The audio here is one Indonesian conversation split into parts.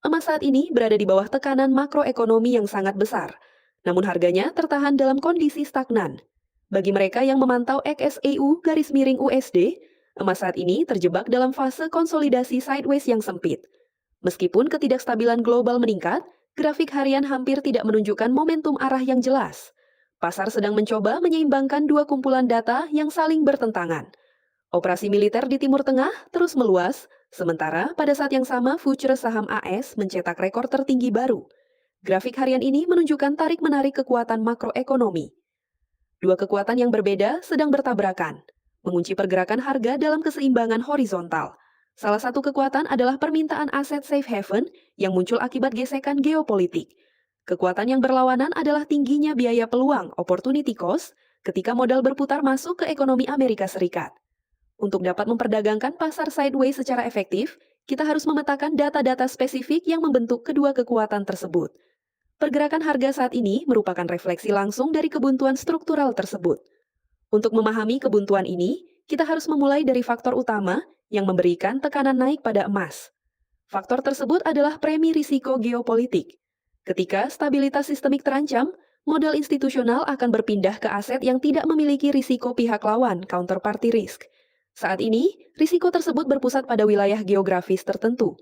Emas saat ini berada di bawah tekanan makroekonomi yang sangat besar, namun harganya tertahan dalam kondisi stagnan. Bagi mereka yang memantau XSEU-USD, emas saat ini terjebak dalam fase konsolidasi sideways yang sempit. Meskipun ketidakstabilan global meningkat, grafik harian hampir tidak menunjukkan momentum arah yang jelas. Pasar sedang mencoba menyeimbangkan dua kumpulan data yang saling bertentangan. Operasi militer di Timur Tengah terus meluas, sementara pada saat yang sama futures saham AS mencetak rekor tertinggi baru. Grafik harian ini menunjukkan tarik-menarik kekuatan makroekonomi. Dua kekuatan yang berbeda sedang bertabrakan, mengunci pergerakan harga dalam keseimbangan horizontal. Salah satu kekuatan adalah permintaan aset safe haven yang muncul akibat gesekan geopolitik. Kekuatan yang berlawanan adalah tingginya biaya peluang opportunity cost ketika modal berputar masuk ke ekonomi Amerika Serikat. Untuk dapat memperdagangkan pasar sideways secara efektif, kita harus memetakan data-data spesifik yang membentuk kedua kekuatan tersebut. Pergerakan harga saat ini merupakan refleksi langsung dari kebuntuan struktural tersebut. Untuk memahami kebuntuan ini, kita harus memulai dari faktor utama yang memberikan tekanan naik pada emas. Faktor tersebut adalah premi risiko geopolitik. Ketika stabilitas sistemik terancam, modal institusional akan berpindah ke aset yang tidak memiliki risiko pihak lawan counterparty risk. Saat ini, risiko tersebut berpusat pada wilayah geografis tertentu.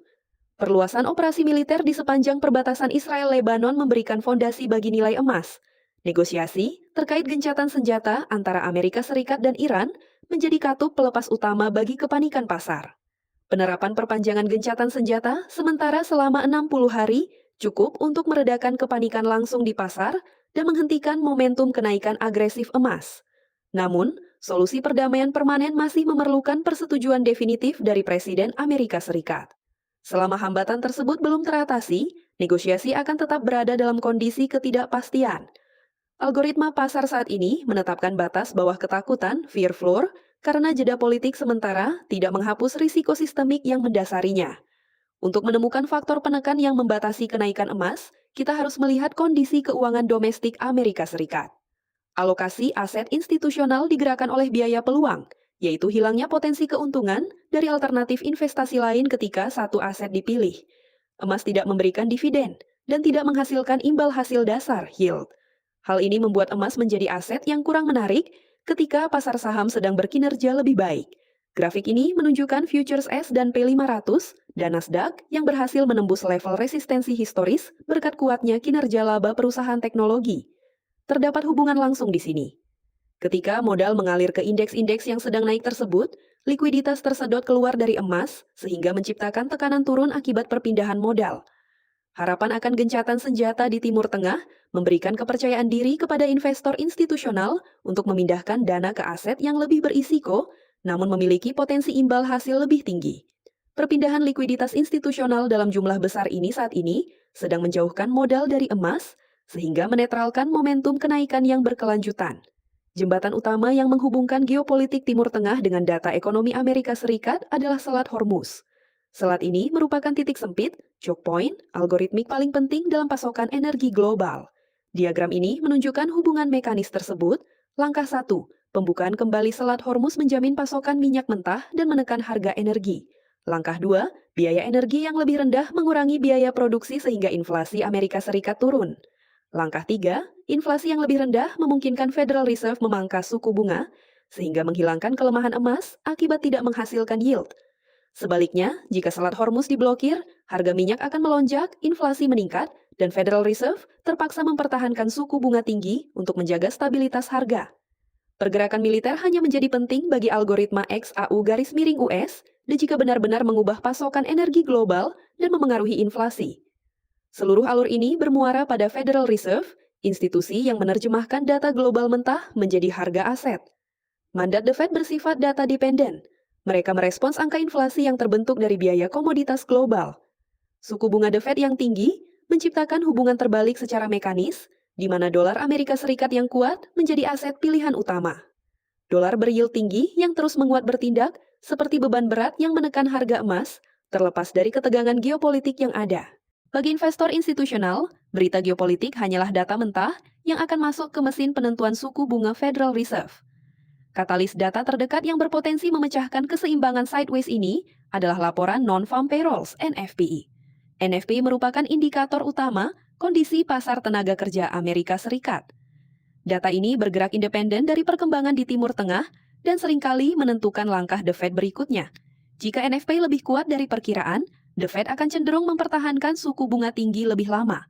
Perluasan operasi militer di sepanjang perbatasan Israel-Lebanon memberikan fondasi bagi nilai emas. Negosiasi terkait gencatan senjata antara Amerika Serikat dan Iran menjadi katup pelepas utama bagi kepanikan pasar. Penerapan perpanjangan gencatan senjata sementara selama 60 hari cukup untuk meredakan kepanikan langsung di pasar dan menghentikan momentum kenaikan agresif emas. Namun, solusi perdamaian permanen masih memerlukan persetujuan definitif dari Presiden Amerika Serikat. Selama hambatan tersebut belum teratasi, negosiasi akan tetap berada dalam kondisi ketidakpastian. Algoritma pasar saat ini menetapkan batas bawah ketakutan, fear floor, karena jeda politik sementara tidak menghapus risiko sistemik yang mendasarinya. Untuk menemukan faktor penekan yang membatasi kenaikan emas, kita harus melihat kondisi keuangan domestik Amerika Serikat. Alokasi aset institusional digerakkan oleh biaya peluang, yaitu hilangnya potensi keuntungan dari alternatif investasi lain ketika satu aset dipilih. Emas tidak memberikan dividen dan tidak menghasilkan imbal hasil dasar yield. Hal ini membuat emas menjadi aset yang kurang menarik ketika pasar saham sedang berkinerja lebih baik. Grafik ini menunjukkan futures S dan P500 dan Nasdaq yang berhasil menembus level resistensi historis berkat kuatnya kinerja laba perusahaan teknologi. Terdapat hubungan langsung di sini. Ketika modal mengalir ke indeks-indeks yang sedang naik tersebut, likuiditas tersedot keluar dari emas sehingga menciptakan tekanan turun akibat perpindahan modal. Harapan akan gencatan senjata di Timur Tengah memberikan kepercayaan diri kepada investor institusional untuk memindahkan dana ke aset yang lebih berisiko, namun memiliki potensi imbal hasil lebih tinggi. Perpindahan likuiditas institusional dalam jumlah besar ini saat ini sedang menjauhkan modal dari emas, sehingga menetralkan momentum kenaikan yang berkelanjutan. Jembatan utama yang menghubungkan geopolitik Timur Tengah dengan data ekonomi Amerika Serikat adalah Selat Hormuz. Selat ini merupakan titik sempit, choke point, algoritmik paling penting dalam pasokan energi global. Diagram ini menunjukkan hubungan mekanis tersebut. Langkah 1, pembukaan kembali Selat Hormuz menjamin pasokan minyak mentah dan menekan harga energi. Langkah 2, biaya energi yang lebih rendah mengurangi biaya produksi sehingga inflasi Amerika Serikat turun. Langkah 3, inflasi yang lebih rendah memungkinkan Federal Reserve memangkas suku bunga, sehingga menghilangkan kelemahan emas akibat tidak menghasilkan yield. Sebaliknya, jika Selat Hormuz diblokir, harga minyak akan melonjak, inflasi meningkat, dan Federal Reserve terpaksa mempertahankan suku bunga tinggi untuk menjaga stabilitas harga. Pergerakan militer hanya menjadi penting bagi algoritma XAU-US, dan jika benar-benar mengubah pasokan energi global dan memengaruhi inflasi. Seluruh alur ini bermuara pada Federal Reserve, institusi yang menerjemahkan data global mentah menjadi harga aset. Mandat The Fed bersifat data dependen. Mereka merespons angka inflasi yang terbentuk dari biaya komoditas global. Suku bunga The Fed yang tinggi menciptakan hubungan terbalik secara mekanis, di mana dolar Amerika Serikat yang kuat menjadi aset pilihan utama. Dolar beryield tinggi yang terus menguat bertindak seperti beban berat yang menekan harga emas, terlepas dari ketegangan geopolitik yang ada. Bagi investor institusional, berita geopolitik hanyalah data mentah yang akan masuk ke mesin penentuan suku bunga Federal Reserve. Katalis data terdekat yang berpotensi memecahkan keseimbangan sideways ini adalah laporan Non-Farm Payrolls (NFPI). NFP merupakan indikator utama kondisi pasar tenaga kerja Amerika Serikat. Data ini bergerak independen dari perkembangan di Timur Tengah dan seringkali menentukan langkah The Fed berikutnya. Jika NFP lebih kuat dari perkiraan, The Fed akan cenderung mempertahankan suku bunga tinggi lebih lama.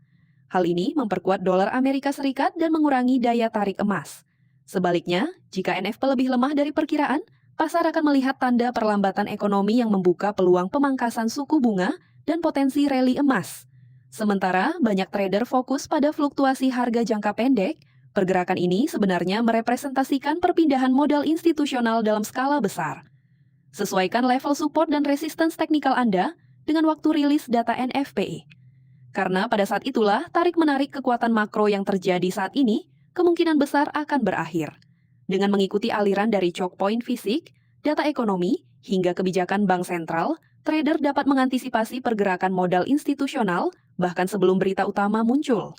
Hal ini memperkuat dolar Amerika Serikat dan mengurangi daya tarik emas. Sebaliknya, jika NFP lebih lemah dari perkiraan, pasar akan melihat tanda perlambatan ekonomi yang membuka peluang pemangkasan suku bunga dan potensi rally emas. Sementara, banyak trader fokus pada fluktuasi harga jangka pendek. Pergerakan ini sebenarnya merepresentasikan perpindahan modal institusional dalam skala besar. Sesuaikan level support dan resistance teknikal Anda dengan waktu rilis data NFP. Karena pada saat itulah tarik-menarik kekuatan makro yang terjadi saat ini kemungkinan besar akan berakhir. Dengan mengikuti aliran dari choke point fisik, data ekonomi, hingga kebijakan bank sentral, trader dapat mengantisipasi pergerakan modal institusional bahkan sebelum berita utama muncul.